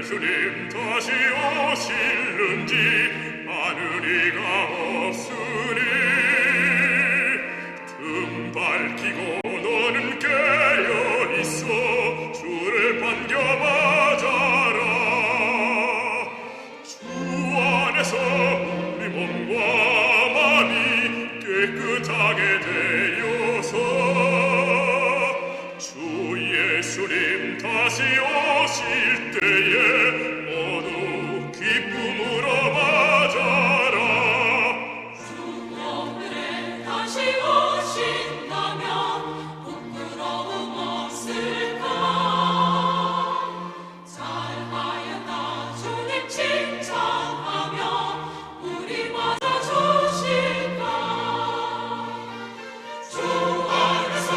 예수님 다시 오실는지 아는 이가 없으니 등 밝히고 너는 깨어있어 주를 반겨맞아라. 주 안에서 우리 몸과 마음이 깨끗하게 되어서 주 예수님 다시 오실 때에 모두 기쁨으로 맞아라. 주 오늘에 다시 오신다면 부끄러움 없을까? 잘하였다 주님 칭찬하며 우리 맞아주실까? 주 안에서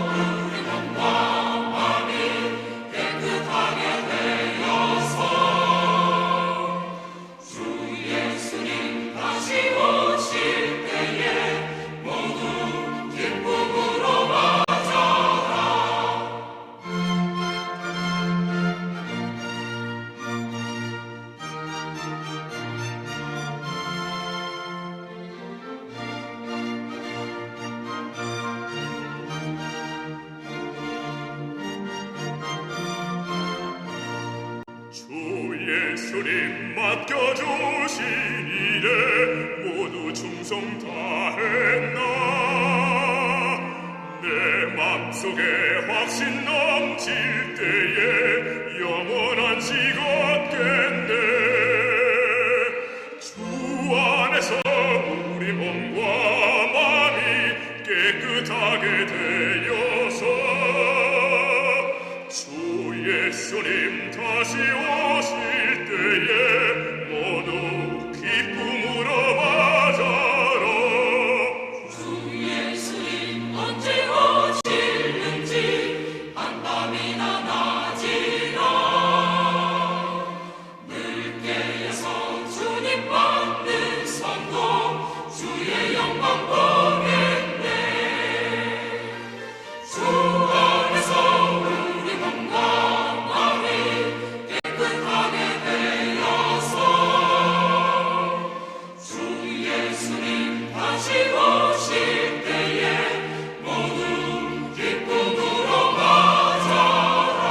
우리 몸과 마음이 깨끗하게 되어서 주 예수님 다시 오실 때에 모두 기쁨으로 맞아라. 주 예수님 맡겨주신 일에 모두 충성 다했나. 내 맘속에 확신 넘칠 때에 영원한 시 얻겠네. 주 안에서 우리 몸과 마음이 깨끗하게 되어서 주 예수님 다시 오실 때에 모두 기쁨으로 맞아라. 주 예수님 언제 오실는지 한밤이나 낮이나 늘 깨어서 주님 받는 성도 주의 영광 보겠네. 주 안에서 우리 몸과 마음이 깨끗하게 되어서 주 예수님 다시 오실 때에 모두 기쁨으로 맞아라.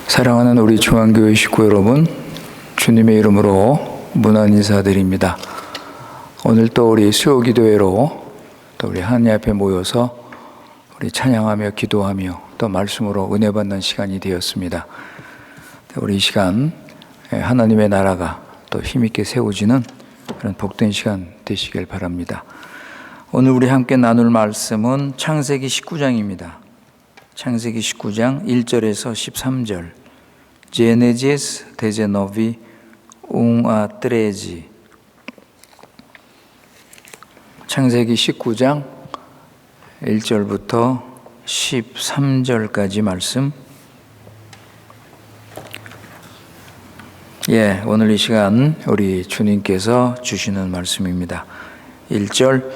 사랑하는 우리 중앙교회 식구 여러분, 주님의 이름으로 문안 인사드립니다. 오늘 또 우리 수요기도회로 또 우리 하나님 앞에 모여서 우리 찬양하며 기도하며 또 말씀으로 은혜 받는 시간이 되었습니다. 우리 이 시간 하나님의 나라가 또 힘있게 세워지는 그런 복된 시간 되시길 바랍니다. 오늘 우리 함께 나눌 말씀은 창세기 19장입니다. 창세기 19장 1절에서 13절. Gênesis 19, 1-13. 창세기 19장 1절부터 13절까지 말씀. 오늘 이 시간 우리 주님께서 주시는 말씀입니다. 1절,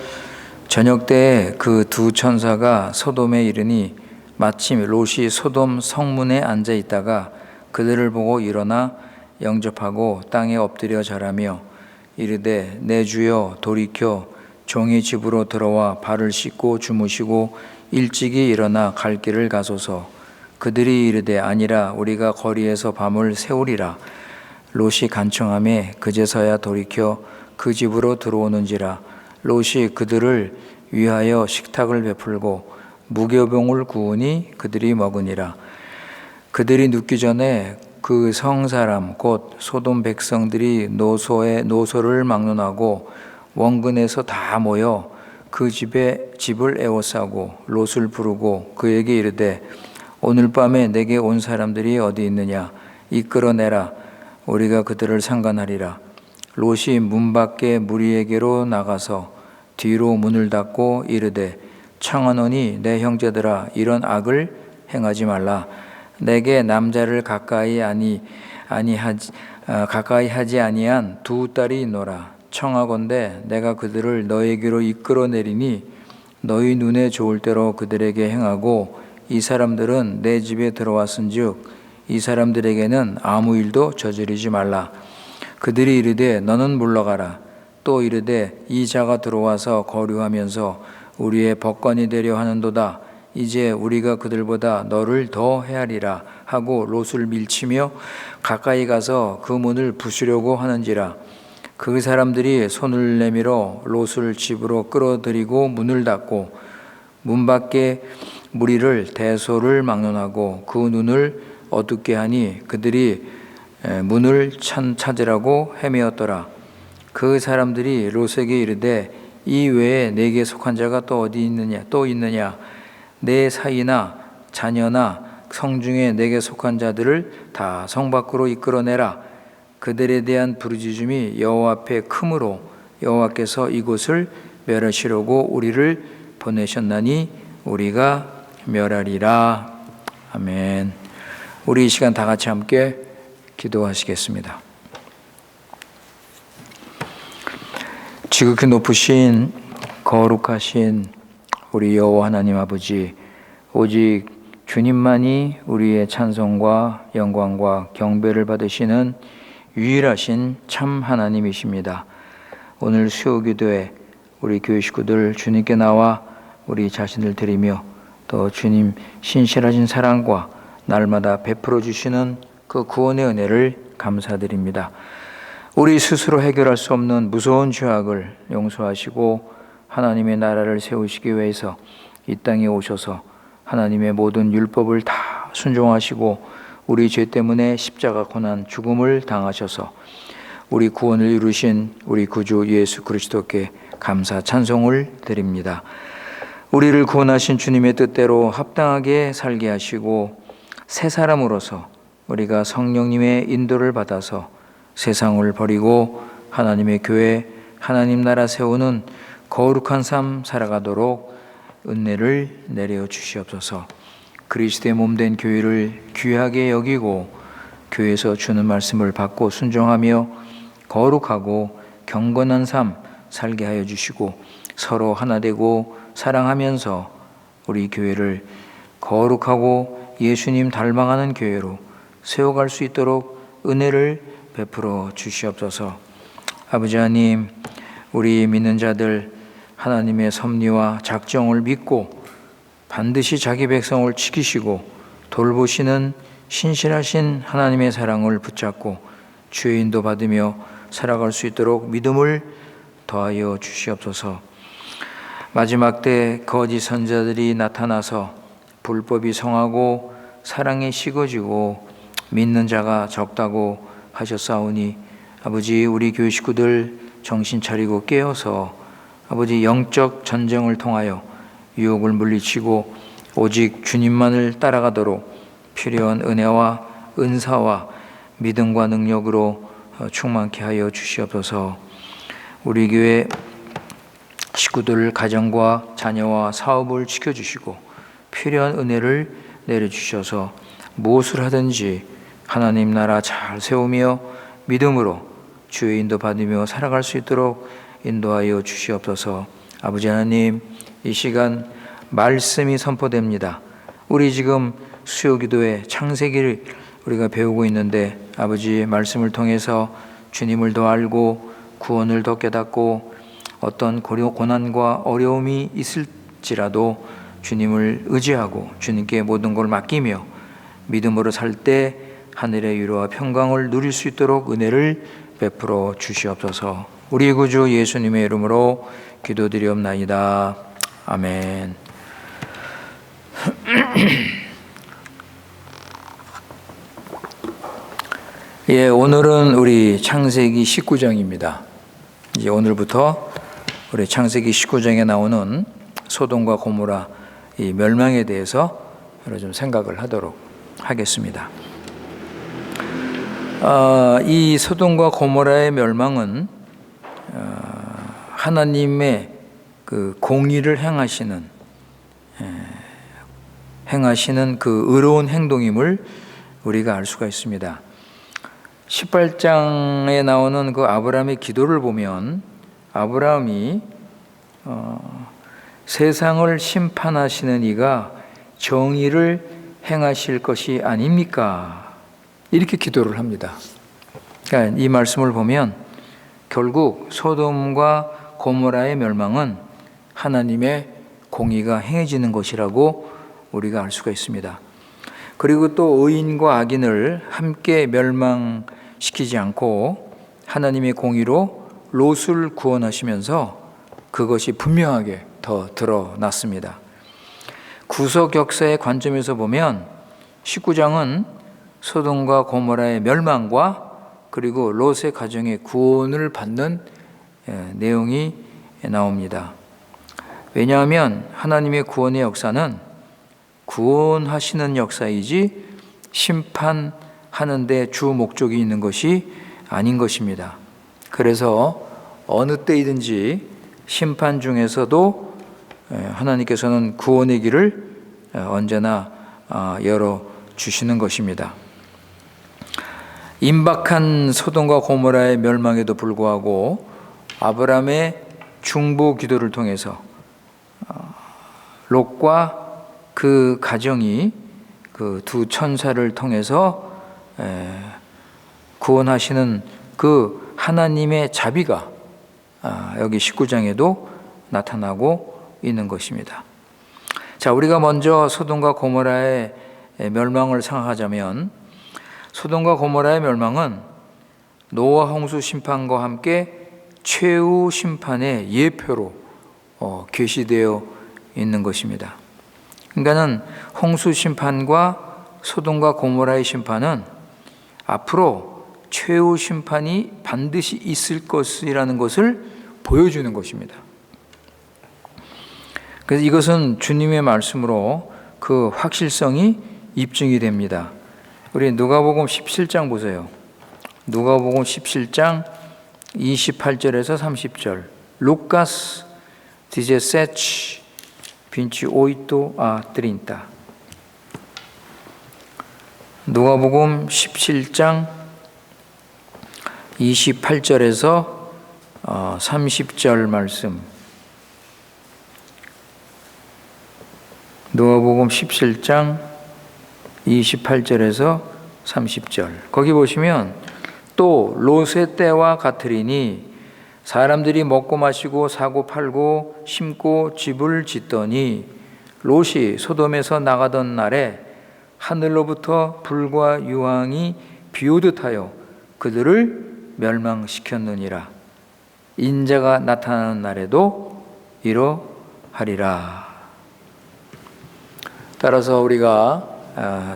저녁 때에 그 두 천사가 소돔에 이르니 마침 롯이 소돔 성문에 앉아 있다가 그들을 보고 일어나 영접하고 땅에 엎드려 절하며 이르되 내 주여 돌이켜 종의 집으로 들어와 발을 씻고 주무시고 일찍이 일어나 갈 길을 가소서. 그들이 이르되 아니라 우리가 거리에서 밤을 새우리라. 롯이 간청하매 그제서야 돌이켜 그 집으로 들어오는지라. 롯이 그들을 위하여 식탁을 베풀고 무교병을 구우니 그들이 먹으니라. 그들이 눕기 전에 그 성사람 곧 소돔 백성들이 노소를 막론하고 원근에서 다 모여 그 집을 에워싸고 롯을 부르고 그에게 이르되 오늘 밤에 내게 온 사람들이 어디 있느냐 이끌어내라. 우리가 그들을 상관하리라. 롯이 문 밖에 무리에게로 나가서 뒤로 문을 닫고 이르되 청하노니 내 형제들아 이런 악을 행하지 말라. 내게 남자를 가까이 하지 아니한 두 딸이 있노라. 청하건대 내가 그들을 너에게로 이끌어내리니 너희 눈에 좋을 대로 그들에게 행하고 이 사람들은 내 집에 들어왔은즉 이 사람들에게는 아무 일도 저지르지 말라. 그들이 이르되 너는 물러가라. 또 이르되 이 자가 들어와서 거류하면서 우리의 법관이 되려 하는도다. 이제 우리가 그들보다 너를 더 헤아리라 하고 롯을 밀치며 가까이 가서 그 문을 부수려고 하는지라. 그 사람들이 손을 내밀어 롯을 집으로 끌어들이고 문을 닫고 문 밖에 무리를 대소를 막론하고 그 눈을 어둡게 하니 그들이 문을 찾으라고 헤매었더라. 그 사람들이 롯에게 이르되 이 외에 내게 속한 자가 또 있느냐 내 사이나 자녀나 성중에 내게 속한 자들을 다 성 밖으로 이끌어내라. 그들에 대한 부르짖음이 여호와 앞에 크므로 여호와께서 이곳을 멸하시려고 우리를 보내셨나니 우리가 멸하리라. 아멘. 우리 이 시간 다 같이 함께 기도하시겠습니다. 지극히 높으신 거룩하신 우리 여호와 하나님 아버지, 오직 주님만이 우리의 찬송과 영광과 경배를 받으시는 유일하신 참 하나님이십니다. 오늘 수요기도에 우리 교회 식구들 주님께 나와 우리 자신을 드리며 또 주님 신실하신 사랑과 날마다 베풀어 주시는 그 구원의 은혜를 감사드립니다. 우리 스스로 해결할 수 없는 무서운 죄악을 용서하시고 하나님의 나라를 세우시기 위해서 이 땅에 오셔서 하나님의 모든 율법을 다 순종하시고 우리 죄 때문에 십자가 고난 죽음을 당하셔서 우리 구원을 이루신 우리 구주 예수 그리스도께 감사 찬송을 드립니다. 우리를 구원하신 주님의 뜻대로 합당하게 살게 하시고 새 사람으로서 우리가 성령님의 인도를 받아서 세상을 버리고 하나님의 교회, 하나님 나라 세우는 거룩한 삶 살아가도록 은혜를 내려 주시옵소서. 그리스도의 몸된 교회를 귀하게 여기고 교회에서 주는 말씀을 받고 순종하며 거룩하고 경건한 삶 살게 하여 주시고 서로 하나 되고 사랑하면서 우리 교회를 거룩하고 예수님 닮아가는 교회로 세워갈 수 있도록 은혜를 베풀어 주시옵소서. 아버지 하나님, 우리 믿는 자들 하나님의 섭리와 작정을 믿고 반드시 자기 백성을 지키시고 돌보시는 신실하신 하나님의 사랑을 붙잡고 주의 인도 받으며 살아갈 수 있도록 믿음을 더하여 주시옵소서. 마지막 때 거짓 선자들이 나타나서 불법이 성하고 사랑이 식어지고 믿는 자가 적다고 하셨사오니 아버지, 우리 교회 식구들 정신 차리고 깨어서 아버지 영적 전쟁을 통하여 유혹을 물리치고 오직 주님만을 따라가도록 필요한 은혜와 은사와 믿음과 능력으로 충만케 하여 주시옵소서. 우리 교회 식구들 가정과 자녀와 사업을 지켜주시고 필요한 은혜를 내려주셔서 무엇을 하든지 하나님 나라 잘 세우며 믿음으로 주의 인도받으며 살아갈 수 있도록 인도하여 주시옵소서. 아버지 하나님, 이 시간 말씀이 선포됩니다. 우리 지금 수요기도의 창세기를 우리가 배우고 있는데 아버지 말씀을 통해서 주님을 더 알고 구원을 더 깨닫고 어떤 고난과 어려움이 있을지라도 주님을 의지하고 주님께 모든 걸 맡기며 믿음으로 살 때 하늘의 위로와 평강을 누릴 수 있도록 은혜를 베풀어 주시옵소서. 우리 구주 예수님의 이름으로 기도드리옵나이다. 아멘. 예, 오늘은 우리 창세기 19장입니다. 이제 오늘부터 우리 창세기 19장에 나오는 소돔과 고모라 이 멸망에 대해서 좀 생각을 하도록 하겠습니다. 이 소돔과 고모라의 멸망은 하나님의 그 공의를 행하시는 그 의로운 행동임을 우리가 알 수가 있습니다. 18장에 나오는 그 아브라함의 기도를 보면 아브라함이 세상을 심판하시는 이가 정의를 행하실 것이 아닙니까? 이렇게 기도를 합니다. 그러니까 이 말씀을 보면 결국 소돔과 고모라의 멸망은 하나님의 공의가 행해지는 것이라고 우리가 알 수가 있습니다. 그리고 또 의인과 악인을 함께 멸망시키지 않고 하나님의 공의로 롯을 구원하시면서 그것이 분명하게 더 드러났습니다. 구속 역사의 관점에서 보면 19장은 소돔과 고모라의 멸망과 그리고 롯의 가정의 구원을 받는 내용이 나옵니다. 왜냐하면 하나님의 구원의 역사는 구원하시는 역사이지 심판하는 데 주 목적이 있는 것이 아닌 것입니다. 그래서 어느 때이든지 심판 중에서도 하나님께서는 구원의 길을 언제나 열어주시는 것입니다. 임박한 소돔과 고모라의 멸망에도 불구하고 아브라함의 중보 기도를 통해서 롯과 그 가정이 그 두 천사를 통해서 구원하시는 그 하나님의 자비가 여기 19장에도 나타나고 있는 것입니다. 자, 우리가 먼저 소돔과 고모라의 멸망을 생각하자면 소돔과 고모라의 멸망은 노아 홍수 심판과 함께 최후 심판의 예표로 계시되어 있는 것입니다. 그러니까는 홍수 심판과 소돔과 고모라의 심판은 앞으로 최후 심판이 반드시 있을 것이라는 것을 보여주는 것입니다. 그래서 이것은 주님의 말씀으로 그 확실성이 입증이 됩니다. 우리 누가복음 17장 보세요. 누가복음 17장 28절에서 30절. Lucas 17, 28 a 30. 누가복음 17장 28절에서 30절 말씀. 누가복음 17장 28절에서 30절. 거기 보시면 또 롯의 때와 같으리니 사람들이 먹고 마시고 사고 팔고 심고 집을 짓더니 롯이 소돔에서 나가던 날에 하늘로부터 불과 유황이 비오듯 하여 그들을 멸망시켰느니라. 인자가 나타나는 날에도 이러하리라. 따라서 우리가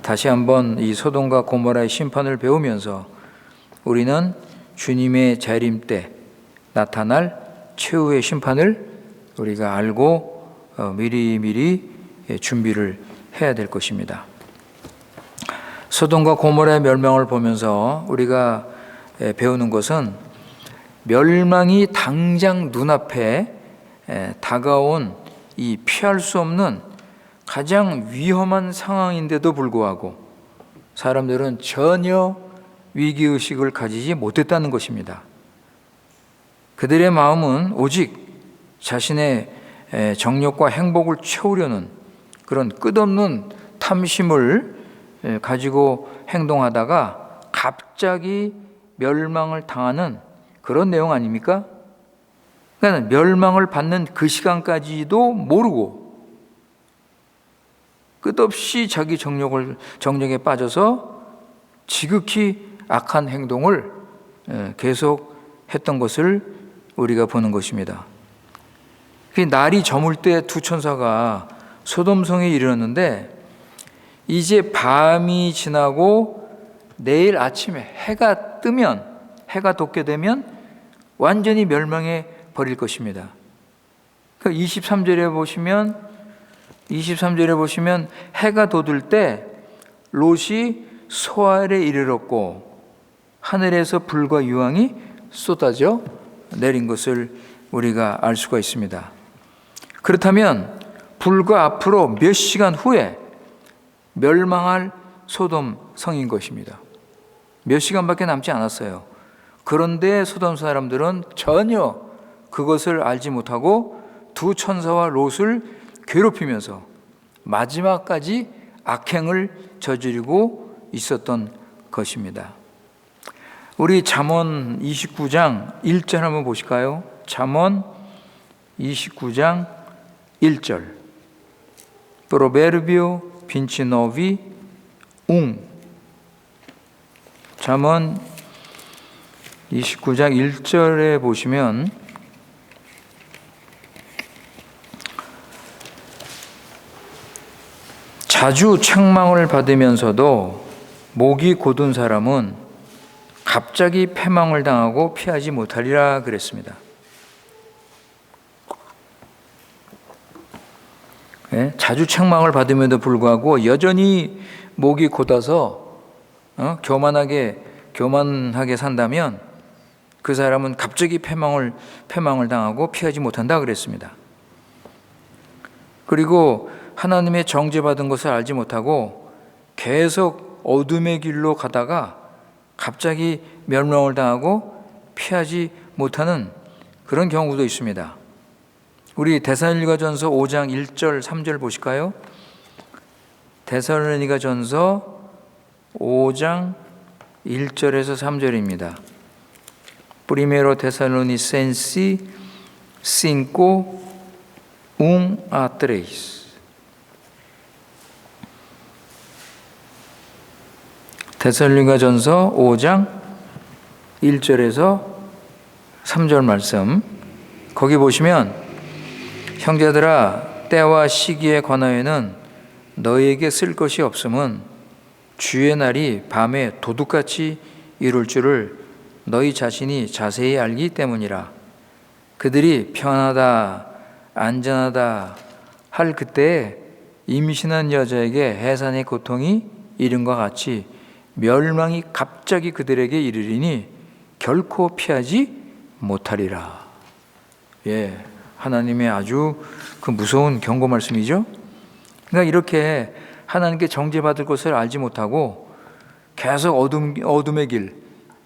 다시 한번 이 소돔과 고모라의 심판을 배우면서 우리는 주님의 재림 때 나타날 최후의 심판을 우리가 알고 미리미리 준비를 해야 될 것입니다. 소돔과 고모라의 멸망을 보면서 우리가 배우는 것은 멸망이 당장 눈앞에 다가온 이 피할 수 없는 가장 위험한 상황인데도 불구하고 사람들은 전혀 위기의식을 가지지 못했다는 것입니다. 그들의 마음은 오직 자신의 정욕과 행복을 채우려는 그런 끝없는 탐심을 가지고 행동하다가 갑자기 멸망을 당하는 그런 내용 아닙니까? 그러니까 멸망을 받는 그 시간까지도 모르고 끝없이 자기 정욕에 빠져서 지극히 악한 행동을 계속 했던 것을 우리가 보는 것입니다. 날이 저물 때 두 천사가 소돔성에 이르렀는데 이제 밤이 지나고 내일 아침에 해가 뜨면, 해가 돋게 되면 완전히 멸망해 버릴 것입니다. 23절에 보시면 해가 돋을 때 롯이 소알에 이르렀고 하늘에서 불과 유황이 쏟아져 내린 것을 우리가 알 수가 있습니다. 그렇다면 불과 앞으로 몇 시간 후에 멸망할 소돔 성인 것입니다. 몇 시간밖에 남지 않았어요. 그런데 소돔 사람들은 전혀 그것을 알지 못하고 두 천사와 롯을 괴롭히면서 마지막까지 악행을 저지르고 있었던 것입니다. 우리 잠언 29장 1절 한번 보실까요? 잠언 29장 1절. Provérbio 29, 1. 잠언 29장 1절에 보시면 자주 책망을 받으면서도 목이 곧은 사람은 갑자기 패망을 당하고 피하지 못하리라 그랬습니다. 자주 책망을 받음에도 불구하고 여전히 목이 곧아서 교만하게 산다면 그 사람은 갑자기 패망을 당하고 피하지 못한다 그랬습니다. 그리고 하나님의 정죄받은 것을 알지 못하고 계속 어둠의 길로 가다가 갑자기 멸망을 당하고 피하지 못하는 그런 경우도 있습니다. 우리 데살로니가전서 5장 1절 3절 보실까요? 데살로니가전서 5장 1절에서 3절입니다. Primero Tesalonicenses 5, 1 a 3. 데살로니가전서 5장 1절에서 3절 말씀, 거기 보시면 형제들아 때와 시기에 관하여는 너희에게 쓸 것이 없음은 주의 날이 밤에 도둑같이 이룰 줄을 너희 자신이 자세히 알기 때문이라. 그들이 편하다 안전하다 할 그때에 임신한 여자에게 해산의 고통이 이른과 같이 멸망이 갑자기 그들에게 이르리니 결코 피하지 못하리라. 하나님의 아주 그 무서운 경고 말씀이죠. 그러니까 이렇게 하나님께 정죄받을 것을 알지 못하고 계속 어둠의 길,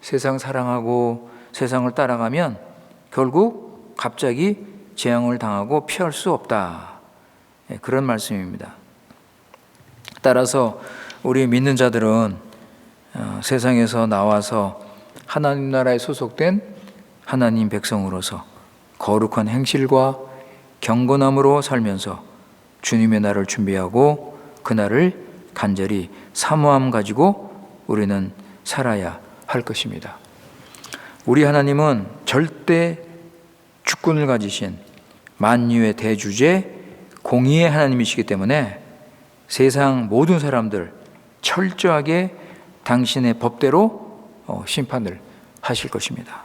세상 사랑하고 세상을 따라가면 결국 갑자기 재앙을 당하고 피할 수 없다. 그런 말씀입니다. 따라서 우리 믿는 자들은 세상에서 나와서 하나님 나라에 소속된 하나님 백성으로서 거룩한 행실과 경건함으로 살면서 주님의 날을 준비하고 그 날을 간절히 사모함 가지고 우리는 살아야 할 것입니다. 우리 하나님은 절대 주권을 가지신 만유의 대주제 공의의 하나님이시기 때문에 세상 모든 사람들 철저하게 당신의 법대로 심판을 하실 것입니다.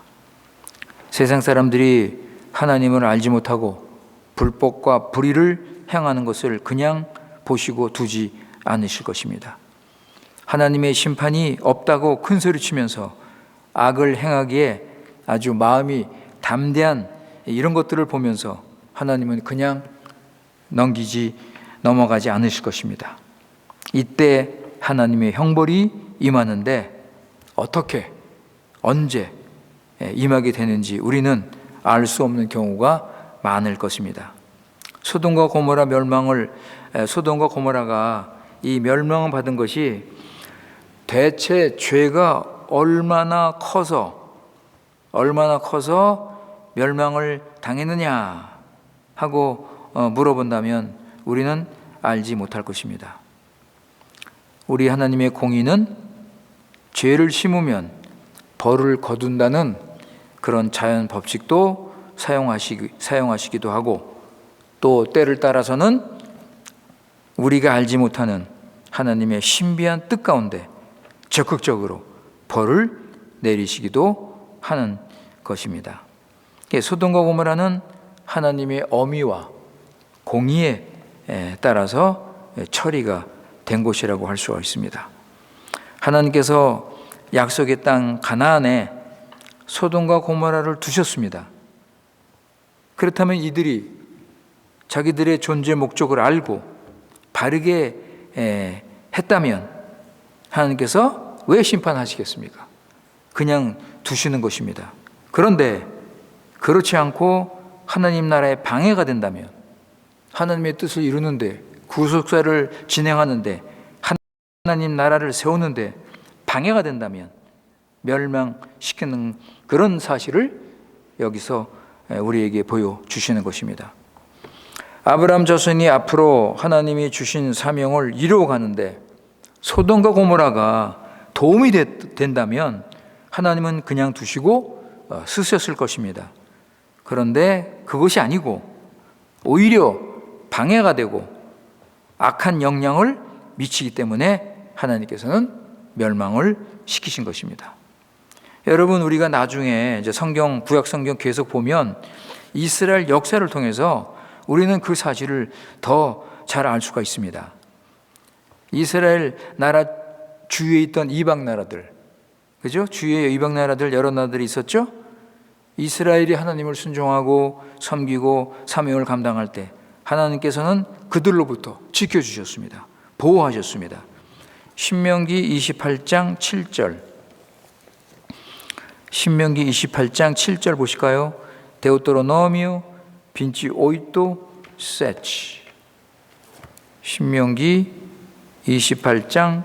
세상 사람들이 하나님을 알지 못하고 불법과 불의를 행하는 것을 그냥 보시고 두지 않으실 것입니다. 하나님의 심판이 없다고 큰소리치면서 악을 행하기에 아주 마음이 담대한 이런 것들을 보면서 하나님은 그냥 넘어가지 않으실 것입니다. 이때 하나님의 형벌이 임하는데 어떻게, 언제 임하게 되는지 우리는 알 수 없는 경우가 많을 것입니다. 소돔과 고모라가 이 멸망을 받은 것이 대체 죄가 얼마나 커서 멸망을 당했느냐 하고 물어본다면 우리는 알지 못할 것입니다. 우리 하나님의 공의는 죄를 심으면 벌을 거둔다는 그런 자연 법칙도 사용하시기도 하고, 또 때를 따라서는 우리가 알지 못하는 하나님의 신비한 뜻 가운데 적극적으로 벌을 내리시기도 하는 것입니다. 소돔과 고모라는 하나님의 어미와 공의에 따라서 처리가 된 곳이라고 할 수가 있습니다. 하나님께서 약속의 땅 가나안에 소돔과 고모라를 두셨습니다. 그렇다면 이들이 자기들의 존재 목적을 알고 바르게 했다면 하나님께서 왜 심판하시겠습니까? 그냥 두시는 것입니다. 그런데 그렇지 않고 하나님 나라에 방해가 된다면, 하나님의 뜻을 이루는데, 구속사를 진행하는데, 하나님 나라를 세우는데 방해가 된다면 멸망시키는 그런 사실을 여기서 우리에게 보여주시는 것입니다. 아브라함 자손이 앞으로 하나님이 주신 사명을 이루어가는데 소돔과 고모라가 도움이 된다면 하나님은 그냥 두시고 쓰셨을 것입니다. 그런데 그것이 아니고 오히려 방해가 되고 악한 영향을 미치기 때문에 하나님께서는 멸망을 시키신 것입니다. 여러분, 우리가 나중에 이제 구약 성경 계속 보면 이스라엘 역사를 통해서 우리는 그 사실을 더 잘 알 수가 있습니다. 이스라엘 나라 주위에 있던 이방 나라들, 그죠? 주위에 이방 나라들, 여러 나라들이 있었죠? 이스라엘이 하나님을 순종하고 섬기고 사명을 감당할 때 하나님께서는 그들로부터 지켜주셨습니다. 보호하셨습니다. 신명기 28장 7절. 신명기 28장 7절 보실까요? 데우토로노미오 28 7. 신명기 28장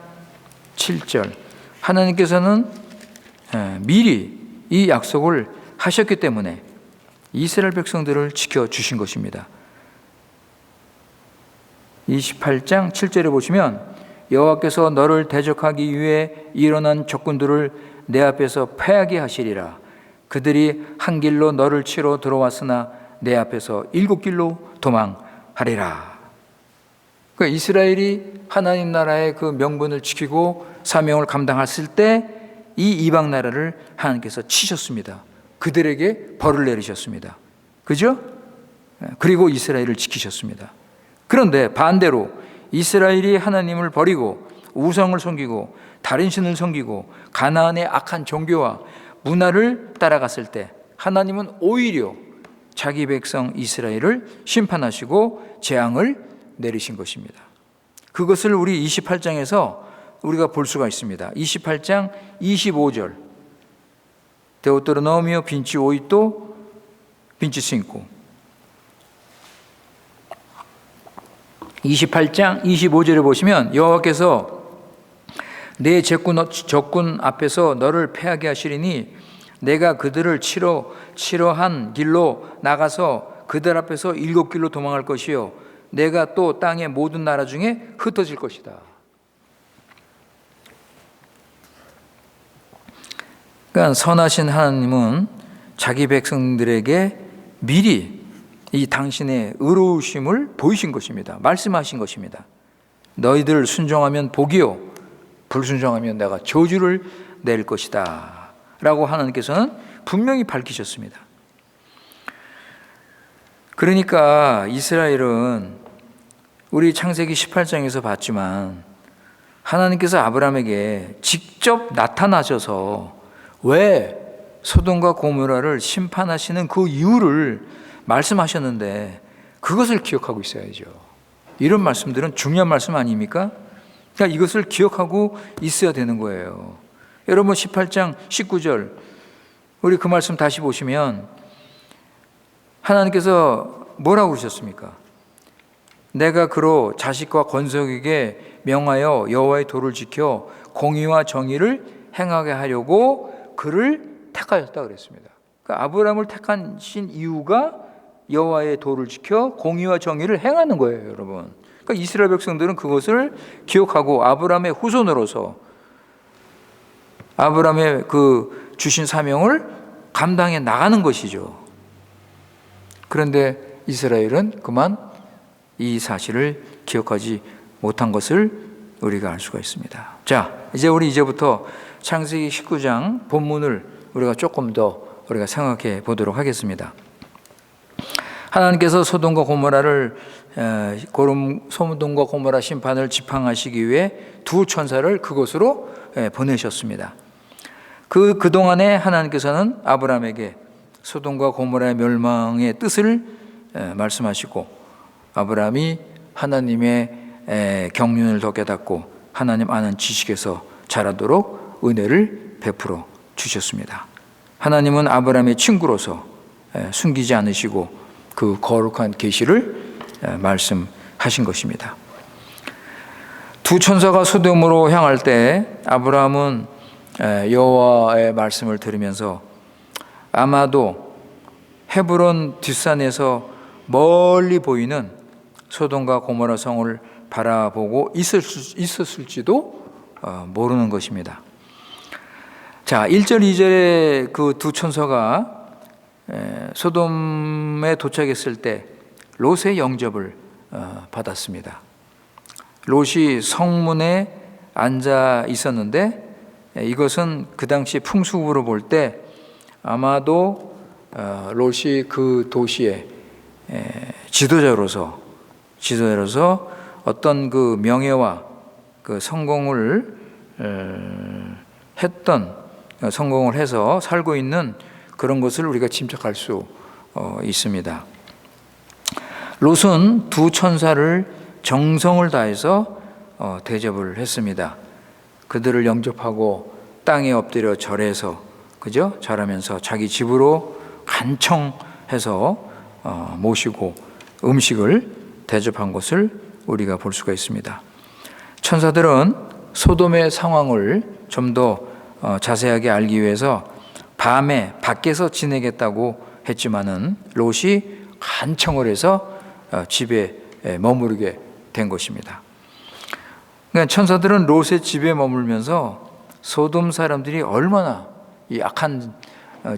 7절. 하나님께서는 미리 이 약속을 하셨기 때문에 이스라엘 백성들을 지켜주신 것입니다. 28장 7절에 보시면 여호와께서 너를 대적하기 위해 일어난 적군들을 내 앞에서 패하게 하시리라. 그들이 한 길로 너를 치러 들어왔으나 내 앞에서 7길로 도망하리라. 그러니까 이스라엘이 하나님 나라의 그 명분을 지키고 사명을 감당했을 때 이 이방 나라를 하나님께서 치셨습니다. 그들에게 벌을 내리셨습니다. 그죠? 그리고 이스라엘을 지키셨습니다. 그런데 반대로 이스라엘이 하나님을 버리고 우상을 섬기고 다른 신을 섬기고 가나안의 악한 종교와 문화를 따라갔을 때 하나님은 오히려 자기 백성 이스라엘을 심판하시고 재앙을 내리신 것입니다. 그것을 우리 28장에서 우리가 볼 수가 있습니다. 28장 25절. 데우토로노미오 28 25. 28장 25절에 보시면 여호와께서 내 적군 앞에서 너를 패하게 하시리니 내가 그들을 치러한 길로 나가서 그들 앞에서 7길로 도망할 것이요 내가 또 땅의 모든 나라 중에 흩어질 것이다. 그러니까 선하신 하나님은 자기 백성들에게 미리 이 당신의 의로우심을 보이신 것입니다. 말씀하신 것입니다. 너희들 순종하면 복이요 불순종하면 내가 저주를 내릴 것이다 라고 하나님께서는 분명히 밝히셨습니다. 그러니까 이스라엘은 우리 창세기 18장에서 봤지만 하나님께서 아브라함에게 직접 나타나셔서 왜 소돔과 고모라를 심판하시는 그 이유를 말씀하셨는데 그것을 기억하고 있어야죠. 이런 말씀들은 중요한 말씀 아닙니까? 그러니까 이것을 기억하고 있어야 되는 거예요. 여러분 18장 19절 우리 그 말씀 다시 보시면 하나님께서 뭐라고 그러셨습니까? 내가 그로 자식과 권속에게 명하여 여호와의 도를 지켜 공의와 정의를 행하게 하려고 그를 택하였다 그랬습니다. 그러니까 아브라함을 택하신 이유가 여호와의 도를 지켜 공의와 정의를 행하는 거예요, 여러분. 그러니까 이스라엘 백성들은 그것을 기억하고 아브라함의 후손으로서 아브라함의 그 주신 사명을 감당해 나가는 것이죠. 그런데 이스라엘은 그만 이 사실을 기억하지 못한 것을 우리가 알 수가 있습니다. 자, 이제 우리 이제부터 창세기 19장 본문을 우리가 조금 더 우리가 생각해 보도록 하겠습니다. 하나님께서 소돔과 고모라를 소돔과 고모라 심판을 지팡하시기 위해 두 천사를 그곳으로 보내셨습니다. 그동안에 하나님께서는 아브라함에게 소돔과 고모라의 멸망의 뜻을 말씀하시고 아브라함이 하나님의 경륜을 더 깨닫고 하나님 아는 지식에서 자라도록 은혜를 베풀어 주셨습니다. 하나님은 아브라함의 친구로서 숨기지 않으시고 그 거룩한 계시를 말씀하신 것입니다. 두 천사가 소돔으로 향할 때 아브라함은 여호와의 말씀을 들으면서 아마도 헤브론 뒷산에서 멀리 보이는 소돔과 고모라 성을 바라보고 있었을지도 모르는 것입니다. 자, 1절 2절에 그 두 천사가 소돔에 도착했을 때 롯의 영접을 받았습니다. 롯이 성문에 앉아 있었는데 이것은 그 당시 풍습으로 볼 때 아마도 롯이 그 도시의 지도자로서 어떤 그 명예와 그 성공을 해서 살고 있는 그런 것을 우리가 짐작할 수 있습니다. 롯은 두 천사를 정성을 다해서 대접을 했습니다. 그들을 영접하고 땅에 엎드려 절하면서 자기 집으로 간청해서 모시고 음식을 대접한 것을 우리가 볼 수가 있습니다. 천사들은 소돔의 상황을 좀 더 자세하게 알기 위해서 밤에 밖에서 지내겠다고 했지만은 롯이 간청을 해서 집에 머무르게 된 것입니다. 그러니까 천사들은 롯의 집에 머물면서 소돔 사람들이 얼마나 이 악한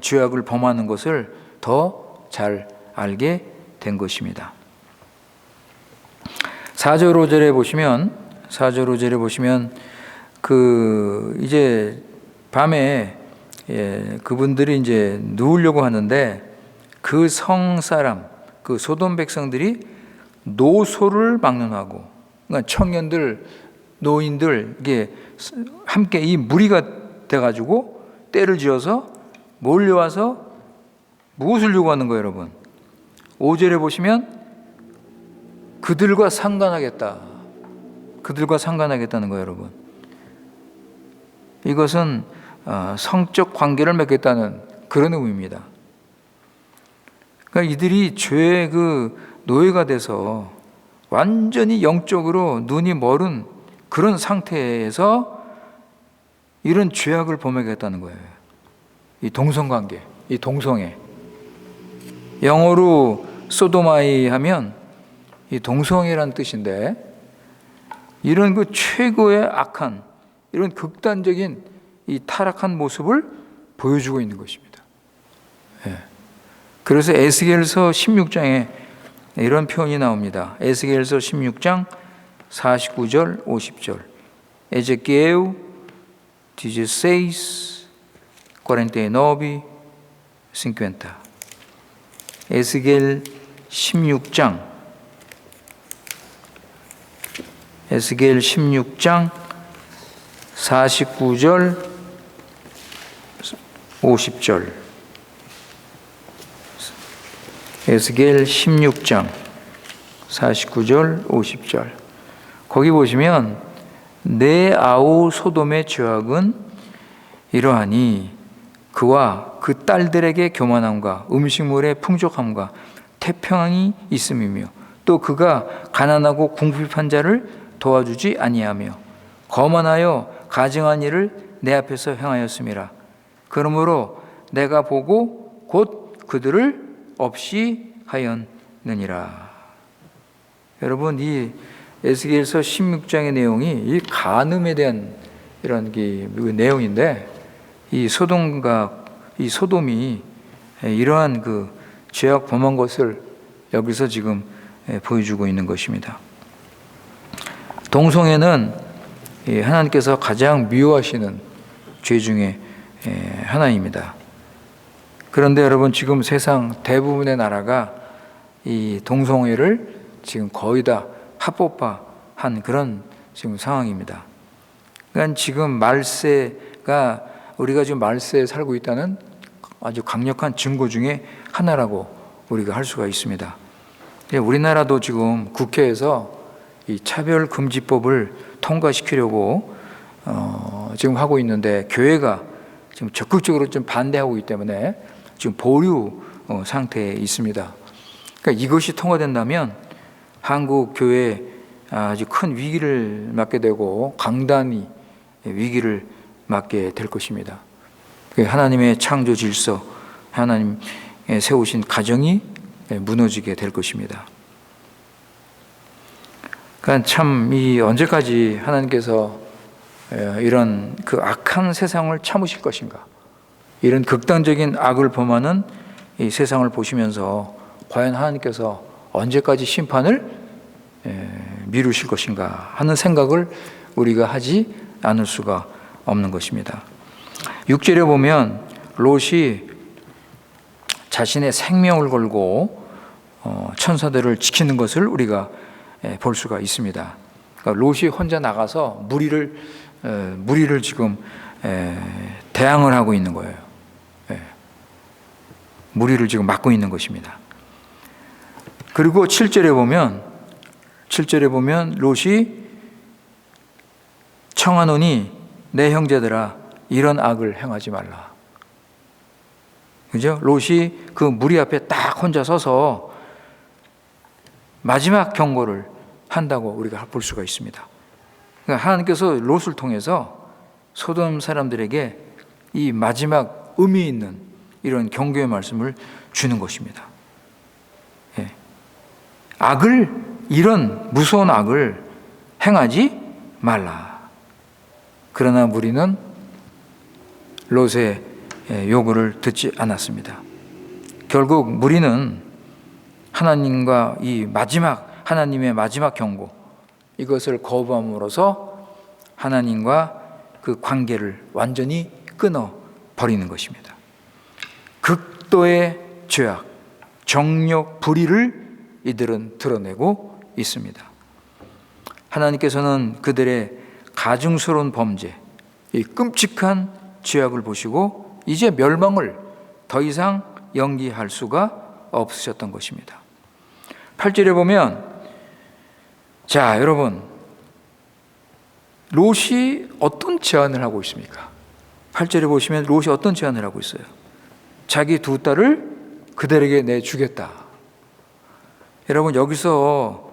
죄악을 범하는 것을 더 잘 알게 된 것입니다. 4절 5절에 보시면 그 이제 밤에 그분들이 이제 누우려고 하는데 그 성 사람, 그 소돔 백성들이 노소를 막론하고, 그러니까 청년들, 노인들 이게 함께 이 무리가 돼가지고 때를 지어서 몰려와서 무엇을 요구하는 거예요, 여러분? 5절에 보시면 그들과 상관하겠다는 거예요, 여러분. 이것은 성적 관계를 맺겠다는 그런 의미입니다. 그러니까 이들이 죄의 그 노예가 돼서 완전히 영적으로 눈이 멀은 그런 상태에서 이런 죄악을 범하겠다는 거예요. 이 동성관계, 이 동성애. 영어로 소도마이 하면 이 동성애라는 뜻인데 이런 그 최고의 악한 이런 극단적인 이 타락한 모습을 보여주고 있는 것입니다. 그래서 에스겔서 16장에 이런 표현이 나옵니다. 에스겔서 16장 49절 50절 Ezequiel 16, 49, 50 에스겔 16장 49절 50절 에스겔 16장 49절 50절 거기 보시면 내 아우 소돔의 죄악은 이러하니 그와 그 딸들에게 교만함과 음식물의 풍족함과 태평함이 있음이며 또 그가 가난하고 궁핍한 자를 도와주지 아니하며 거만하여 가증한 일을 내 앞에서 행하였음이라. 그러므로 내가 보고 곧 그들을 없이 하였느니라. 여러분, 이 에스겔서 16장의 내용이 이 간음에 대한 이런 내용인데, 이 소돔과 이 소돔이 이러한 그 죄악 범한 것을 여기서 지금 보여주고 있는 것입니다. 동성애는 하나님께서 가장 미워하시는 죄 중에 하나입니다. 그런데 여러분, 지금 세상 대부분의 나라가 이 동성애를 지금 거의 다 합법화한 그런 지금 상황입니다. 그러니까 지금 말세가, 우리가 지금 말세에 살고 있다는 아주 강력한 증거 중에 하나라고 우리가 할 수가 있습니다. 우리나라도 지금 국회에서 이 차별금지법을 통과시키려고 지금 하고 있는데, 교회가 지금 적극적으로 좀 반대하고 있기 때문에 지금 보류 상태에 있습니다. 그러니까 이것이 통과된다면 한국 교회에 아주 큰 위기를 맞게 되고 강단이 위기를 맞게 될 것입니다. 하나님의 창조 질서, 하나님 세우신 가정이 무너지게 될 것입니다. 그러니까 참 이 언제까지 하나님께서 이런 그 악한 세상을 참으실 것인가? 이런 극단적인 악을 범하는 이 세상을 보시면서 과연 하나님께서 언제까지 심판을 미루실 것인가 하는 생각을 우리가 하지 않을 수가 없는 것입니다. 6절에 보면 롯이 자신의 생명을 걸고 천사들을 지키는 것을 우리가 볼 수가 있습니다. 그러니까 롯이 혼자 나가서 무리를 지금 대항을 하고 있는 거예요. 무리를 지금 막고 있는 것입니다. 그리고 7절에 보면 롯이 청하노니 내 형제들아 이런 악을 행하지 말라. 그죠? 롯이 그 무리 앞에 딱 혼자 서서 마지막 경고를 한다고 우리가 볼 수가 있습니다. 그러니까 하나님께서 롯을 통해서 소돔 사람들에게 이 마지막 의미 있는 이런 경고의 말씀을 주는 것입니다. 이런 무서운 악을 행하지 말라. 그러나 무리는 롯의 요구를 듣지 않았습니다. 결국 무리는 하나님과 하나님의 마지막 경고, 이것을 거부함으로써 하나님과 그 관계를 완전히 끊어 버리는 것입니다. 극도의 죄악, 정욕, 불의를 이들은 드러내고 있습니다. 하나님께서는 그들의 가증스러운 범죄, 이 끔찍한 죄악을 보시고 이제 멸망을 더 이상 연기할 수가 없으셨던 것입니다. 8절에 보면, 자, 여러분, 롯이 어떤 제안을 하고 있습니까? 8절에 보시면 롯이 어떤 제안을 하고 있어요? 자기 두 딸을 그들에게 내주겠다. 여러분, 여기서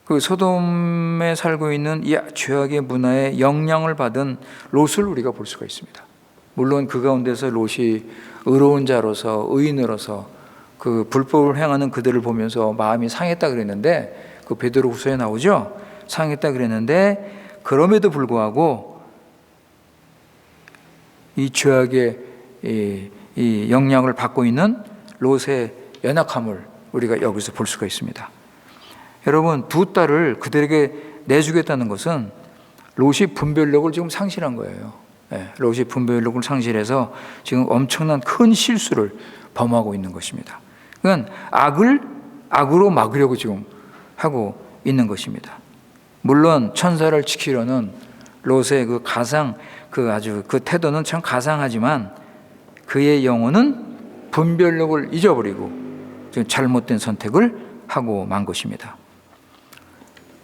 그 소돔에 살고 있는 이 죄악의 문화에 영향을 받은 롯을 우리가 볼 수가 있습니다. 물론 그 가운데서 롯이 의로운 자로서, 의인으로서 그 불법을 행하는 그들을 보면서 마음이 상했다 그랬는데, 그 베드로후서에 나오죠. 상했다 그랬는데, 그럼에도 불구하고 이 죄악의 이 영향을 받고 있는 롯의 연약함을 우리가 여기서 볼 수가 있습니다. 여러분, 두 딸을 그들에게 내주겠다는 것은 롯이 분별력을 지금 상실한 거예요. 롯이 분별력을 상실해서 지금 엄청난 큰 실수를 범하고 있는 것입니다. 그러니까 악으로 막으려고 지금 하고 있는 것입니다. 물론 천사를 지키려는 롯의 그 태도는 참 가상하지만 그의 영혼은 분별력을 잊어버리고 잘못된 선택을 하고 만 것입니다.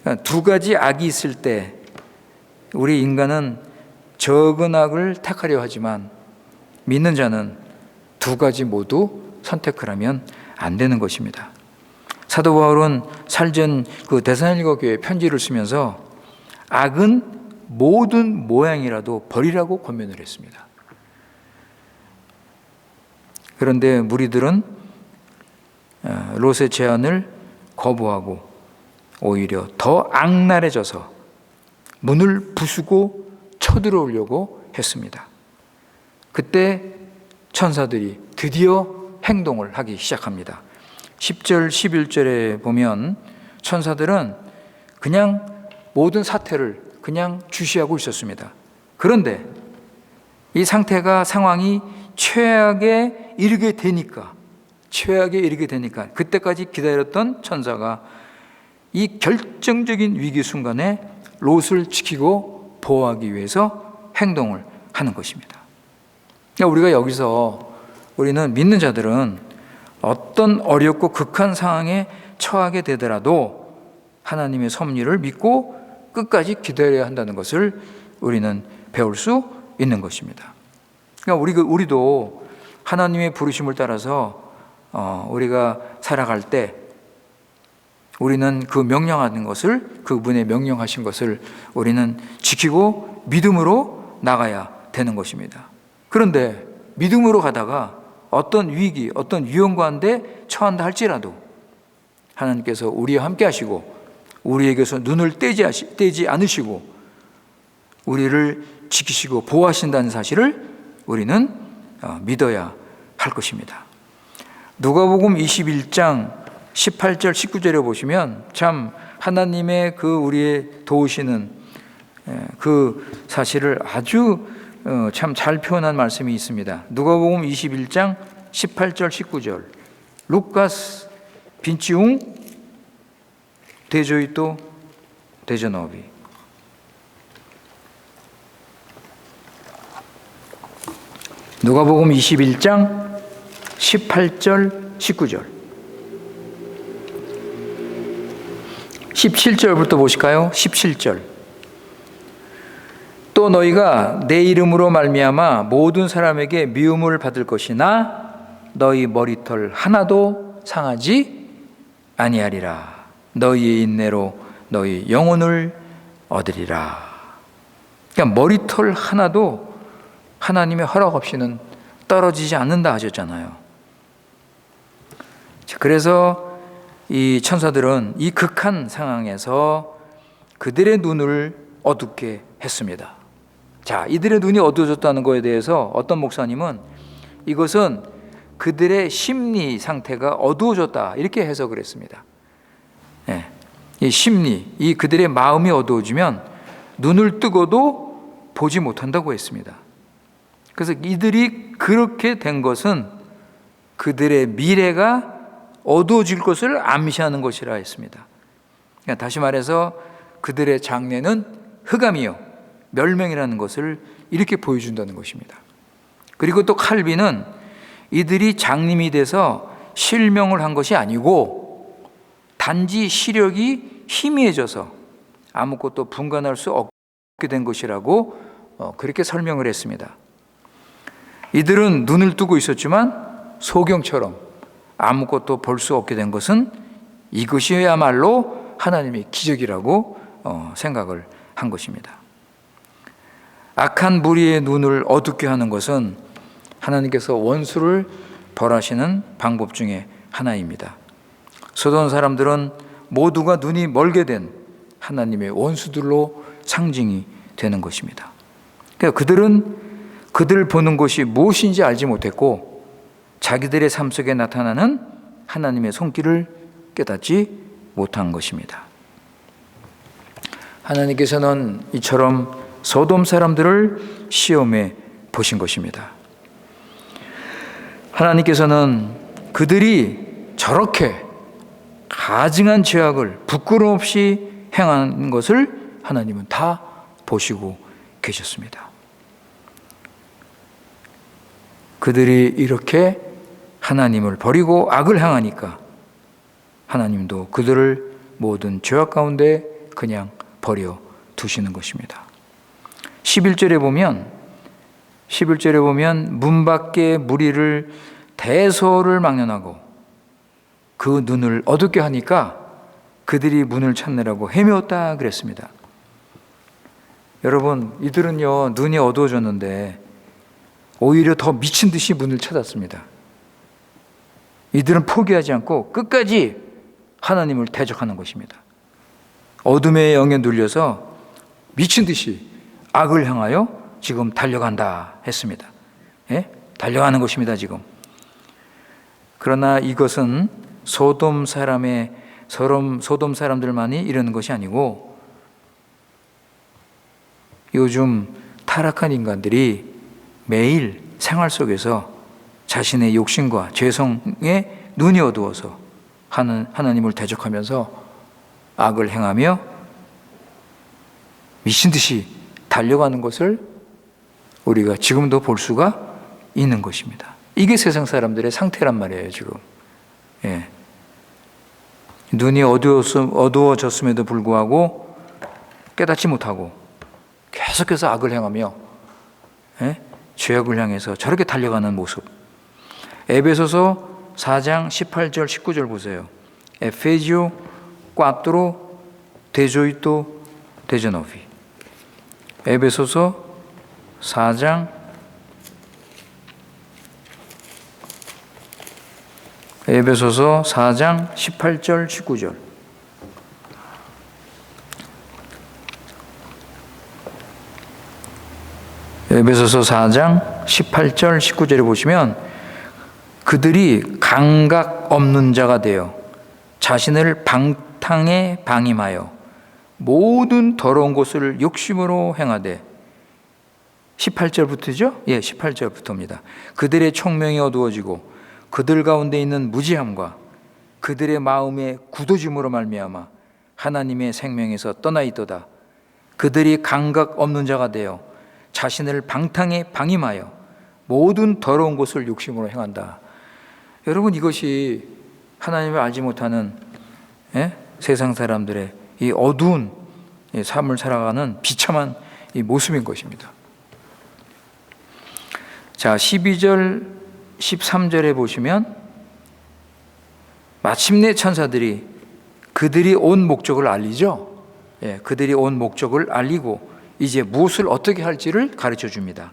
그러니까 두 가지 악이 있을 때 우리 인간은 적은 악을 택하려 하지만 믿는 자는 두 가지 모두 선택을 하면 안 되는 것입니다. 사도 바울은 살전 그 데살로니가 교회에 편지를 쓰면서 악은 모든 모양이라도 버리라고 권면을 했습니다. 그런데 무리들은 롯의 제안을 거부하고 오히려 더 악랄해져서 문을 부수고 쳐들어오려고 했습니다. 그때 천사들이 드디어 행동을 하기 시작합니다. 10절, 11절에 보면 천사들은 그냥 모든 사태를 그냥 주시하고 있었습니다. 그런데 이 상황이 최악에 이르게 되니까 그때까지 기다렸던 천사가 이 결정적인 위기 순간에 롯을 지키고 보호하기 위해서 행동을 하는 것입니다. 그러니까 우리가 여기서 우리는 믿는 자들은 어떤 어렵고 극한 상황에 처하게 되더라도 하나님의 섭리를 믿고 끝까지 기다려야 한다는 것을 우리는 배울 수 있는 것입니다. 그러니까 우리도 하나님의 부르심을 따라서 우리가 살아갈 때 우리는 그 명령하는 것을, 그분의 명령하신 것을 우리는 지키고 믿음으로 나가야 되는 것입니다. 그런데 믿음으로 가다가 어떤 위기, 어떤 위험 가운데 처한다 할지라도 하나님께서 우리와 함께 하시고 우리에게서 눈을 떼지 않으시고 우리를 지키시고 보호하신다는 사실을 우리는 믿어야 할 것입니다. 누가복음 21장 18절 19절에 보시면 참 하나님의 그 우리의 도우시는 그 사실을 아주 참 잘 표현한 말씀이 있습니다. 누가복음 21장 18절 19절 루카스 빈치웅 대조이또 대전어비 누가복음 21장 18절 19절 17절부터 보실까요? 17절 또 너희가 내 이름으로 말미암아 모든 사람에게 미움을 받을 것이나 너희 머리털 하나도 상하지 아니하리라. 너희의 인내로 너희 영혼을 얻으리라. 그러니까 머리털 하나도 하나님의 허락 없이는 떨어지지 않는다 하셨잖아요. 그래서 이 천사들은 이 극한 상황에서 그들의 눈을 어둡게 했습니다. 자, 이들의 눈이 어두워졌다는 것에 대해서 어떤 목사님은 이것은 그들의 심리 상태가 어두워졌다 이렇게 해석을 했습니다. 이 심리, 이 그들의 마음이 어두워지면 눈을 뜨고도 보지 못한다고 했습니다. 그래서 이들이 그렇게 된 것은 그들의 미래가 어두워질 것을 암시하는 것이라 했습니다. 그러니까 다시 말해서 그들의 장래는 흑암이요 멸명이라는 것을 이렇게 보여준다는 것입니다. 그리고 또 칼빈은 이들이 장님이 돼서 실명을 한 것이 아니고 단지 시력이 희미해져서 아무것도 분간할 수 없게 된 것이라고 그렇게 설명을 했습니다. 이들은 눈을 뜨고 있었지만 소경처럼 아무것도 볼 수 없게 된 것은 이것이야말로 하나님의 기적이라고 생각을 한 것입니다. 악한 무리의 눈을 어둡게 하는 것은 하나님께서 원수를 벌하시는 방법 중에 하나입니다. 소돔 사람들은 모두가 눈이 멀게 된 하나님의 원수들로 상징이 되는 것입니다. 그러니까 그들은 그들 보는 것이 무엇인지 알지 못했고 자기들의 삶 속에 나타나는 하나님의 손길을 깨닫지 못한 것입니다. 하나님께서는 이처럼 소돔 사람들을 시험해 보신 것입니다. 하나님께서는 그들이 저렇게 가증한 죄악을 부끄럼 없이 행한 것을 하나님은 다 보시고 계셨습니다. 그들이 이렇게 하나님을 버리고 악을 행하니까 하나님도 그들을 모든 죄악 가운데 그냥 버려 두시는 것입니다. 11절에 보면 문 밖에 무리를 대소를 막론하고 그 눈을 어둡게 하니까 그들이 문을 찾느라고 헤매었다 그랬습니다. 여러분, 이들은요 눈이 어두워졌는데 오히려 더 미친 듯이 문을 찾았습니다. 이들은 포기하지 않고 끝까지 하나님을 대적하는 것입니다. 어둠의 영에 눌려서 미친 듯이 악을 향하여 지금 달려간다 했습니다. 예? 달려가는 것입니다, 지금. 그러나 이것은 소돔 사람들만이 이러는 것이 아니고 요즘 타락한 인간들이 매일 생활 속에서 자신의 욕심과 죄성에 눈이 어두워서 하나님을 대적하면서 악을 행하며 미친 듯이 달려가는 것을 우리가 지금도 볼 수가 있는 것입니다. 이게 세상 사람들의 상태란 말이에요, 지금. 예. 눈이 어두워졌음에도 불구하고 깨닫지 못하고 계속해서 악을 행하며 죄악을 향해서 저렇게 달려가는 모습. 에베소서 4장 18절 19절 보세요. Efésio 4, 18 19. 에베소서 4장 18절 19절. 에베소서 4장 18절 19절에 보시면 그들이 감각 없는 자가 되어 자신을 방탕에 방임하여 모든 더러운 것을 욕심으로 행하되 18절부터죠? 예, 18절부터입니다. 그들의 총명이 어두워지고 그들 가운데 있는 무지함과 그들의 마음의 굳어짐으로 말미암아 하나님의 생명에서 떠나 있도다. 그들이 감각 없는 자가 되어 자신을 방탕에 방임하여 모든 더러운 것을 욕심으로 행한다. 여러분, 이것이 하나님을 알지 못하는 세상 사람들의 이 어두운 삶을 살아가는 비참한 이 모습인 것입니다. 자, 12절 13절에 보시면 마침내 천사들이 그들이 온 목적을 알리죠. 예, 그들이 온 목적을 알리고 이제 무엇을 어떻게 할지를 가르쳐 줍니다.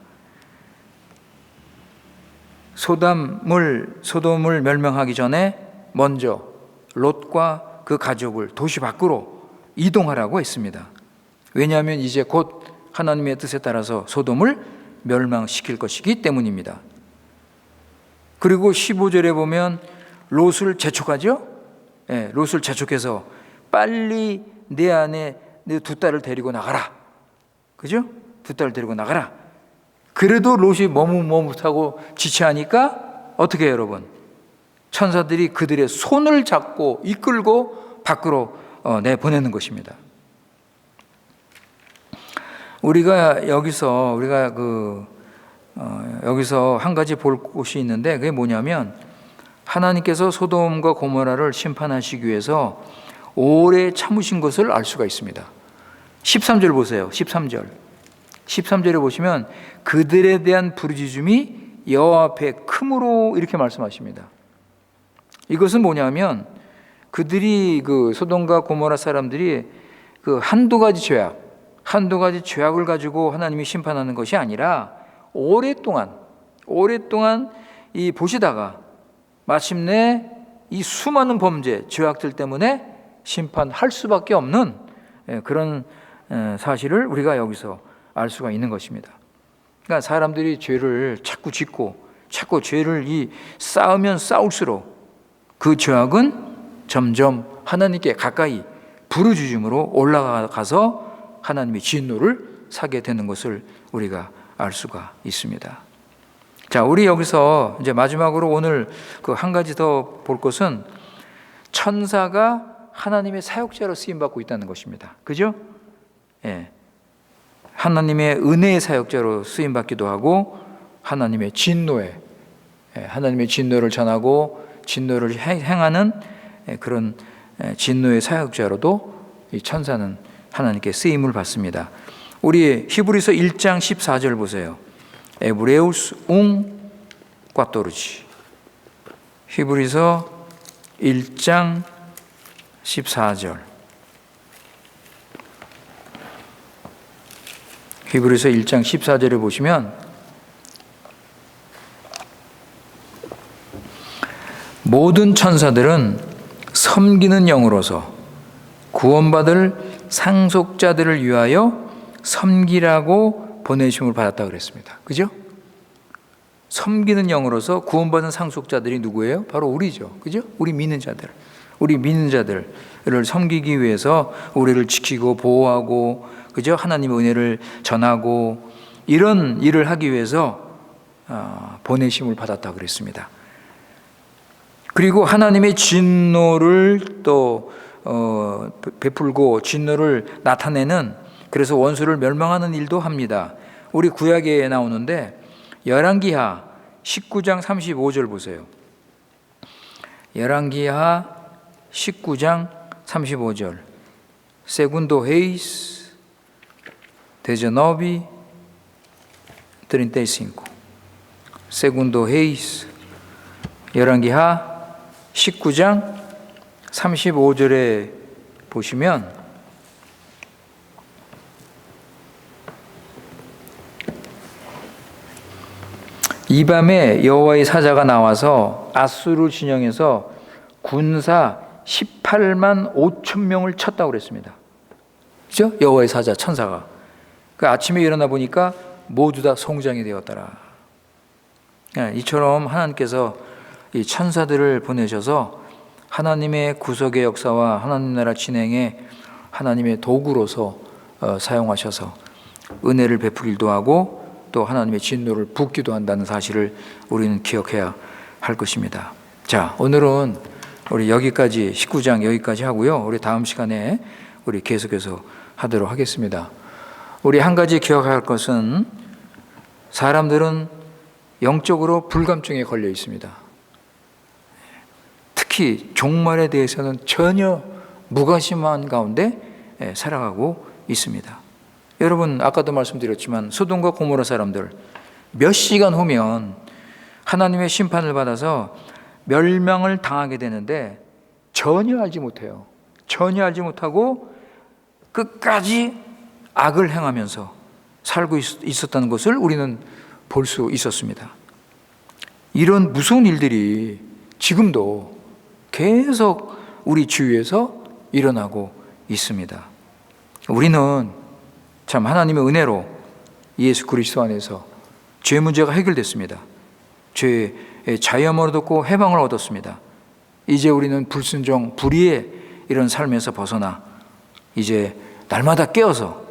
소돔을 멸망하기 전에 먼저 롯과 그 가족을 도시 밖으로 이동하라고 했습니다. 왜냐하면 이제 곧 하나님의 뜻에 따라서 소돔을 멸망시킬 것이기 때문입니다. 그리고 15절에 보면 롯을 재촉하죠. 예, 롯을 재촉해서 빨리 내 안에 내 두 딸을 데리고 나가라. 그죠? 두 딸을 데리고 나가라. 그래도 롯이 머뭇머뭇하고 지체하니까 어떻게 해요, 여러분? 천사들이 그들의 손을 잡고 이끌고 밖으로 내보내는 것입니다. 우리가 여기서 한 가지 볼 곳이 있는데 그게 뭐냐면 하나님께서 소돔과 고모라를 심판하시기 위해서 오래 참으신 것을 알 수가 있습니다. 13절 보세요. 13절에 보시면 그들에 대한 부르짖음이 여호와 앞에 크므로 이렇게 말씀하십니다. 이것은 뭐냐면 그들이 그 소돔과 고모라 사람들이 그 한두 가지 죄악을 가지고 하나님이 심판하는 것이 아니라 오랫동안 이 보시다가 마침내 이 수많은 범죄, 죄악들 때문에 심판할 수밖에 없는 그런 사실을 우리가 여기서 알 수가 있는 것입니다. 그러니까 사람들이 죄를 자꾸 짓고 자꾸 죄를 쌓으면 쌓을수록 그 죄악은 점점 하나님께 가까이 부르짖음으로 올라가서 하나님의 진노를 사게 되는 것을 우리가 알 수가 있습니다. 자, 우리 여기서 이제 마지막으로 오늘 그 한 가지 더 볼 것은 천사가 하나님의 사역자로 쓰임 받고 있다는 것입니다. 그죠? 예. 하나님의 은혜의 사역자로 쓰임 받기도 하고 하나님의 진노의 하나님의 진노를 전하고 진노를 행하는 그런 진노의 사역자로도 이 천사는 하나님께 쓰임을 받습니다. 우리 히브리서 1장 14절 보세요. 에브레우스 웅 꽈토르지. 히브리서 1장 14절. 히브리서 1장 14절을 보시면 모든 천사들은 섬기는 영으로서 구원받을 상속자들을 위하여 섬기라고 보내심을 받았다 그랬습니다. 그죠? 섬기는 영으로서 구원받은 상속자들이 누구예요? 바로 우리죠. 그죠? 우리 믿는 자들. 우리 믿는 자들을 섬기기 위해서 우리를 지키고 보호하고, 그죠? 하나님의 은혜를 전하고 이런 일을 하기 위해서 보내심을 받았다 그랬습니다. 그리고 하나님의 진노를 또 베풀고 진노를 나타내는, 그래서 원수를 멸망하는 일도 합니다. 우리 구약에 나오는데 열왕기하 19장 35절 보세요. 열왕기하 19장 35절. Segundo Reis 19, 35. Segundo Reis 열왕기하 19장 35절에 보시면 이 밤에 여호와의 사자가 나와서 아수르 진영에서 군사 18만 5천 명을 쳤다고 그랬습니다. 그죠? 여호와의 사자 천사가. 그 아침에 일어나 보니까 모두 다 송장이 되었더라. 이처럼 하나님께서 이 천사들을 보내셔서 하나님의 구속의 역사와 하나님 나라 진행에 하나님의 도구로서 사용하셔서 은혜를 베풀기도 하고 또 하나님의 진노를 붓기도 한다는 사실을 우리는 기억해야 할 것입니다. 자, 오늘은 우리 여기까지 19장 여기까지 하고요. 우리 다음 시간에 우리 계속해서 하도록 하겠습니다. 우리 한 가지 기억할 것은 사람들은 영적으로 불감증에 걸려 있습니다. 특히 종말에 대해서는 전혀 무관심한 가운데 살아가고 있습니다. 여러분, 아까도 말씀드렸지만 소돔과 고모라 사람들 몇 시간 후면 하나님의 심판을 받아서 멸망을 당하게 되는데 전혀 알지 못해요. 전혀 알지 못하고 끝까지 악을 행하면서 살고 있었다는 것을 우리는 볼 수 있었습니다. 이런 무서운 일들이 지금도 계속 우리 주위에서 일어나고 있습니다. 우리는 참 하나님의 은혜로 예수 그리스도 안에서 죄 문제가 해결됐습니다. 죄의 자유함을 얻었고 해방을 얻었습니다. 이제 우리는 불순종, 불의의 이런 삶에서 벗어나 이제 날마다 깨어서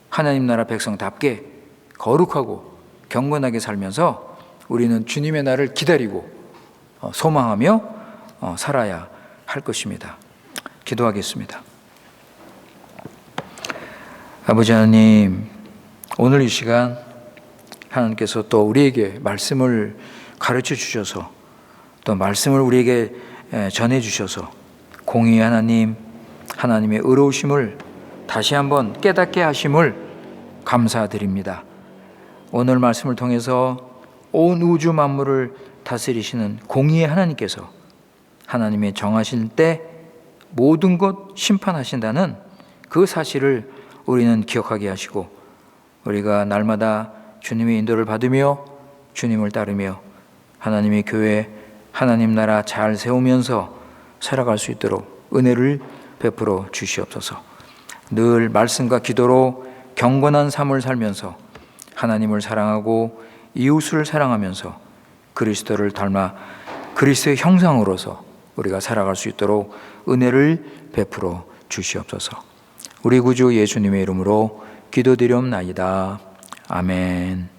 하나님 나라 백성답게 거룩하고 경건하게 살면서 우리는 주님의 날을 기다리고 소망하며 살아야 할 것입니다. 기도하겠습니다. 아버지 하나님, 오늘 이 시간 하나님께서 또 우리에게 말씀을 가르쳐 주셔서 또 말씀을 우리에게 전해 주셔서 공의의 하나님, 하나님의 의로우심을 다시 한번 깨닫게 하심을 감사드립니다. 오늘 말씀을 통해서 온 우주 만물을 다스리시는 공의의 하나님께서 하나님의 정하실 때 모든 것 심판하신다는 그 사실을 우리는 기억하게 하시고 우리가 날마다 주님의 인도를 받으며 주님을 따르며 하나님의 교회, 하나님 나라 잘 세우면서 살아갈 수 있도록 은혜를 베풀어 주시옵소서. 늘 말씀과 기도로 경건한 삶을 살면서 하나님을 사랑하고 이웃을 사랑하면서 그리스도를 닮아 그리스도의 형상으로서 우리가 살아갈 수 있도록 은혜를 베풀어 주시옵소서. 우리 구주 예수님의 이름으로 기도드리옵나이다. 아멘.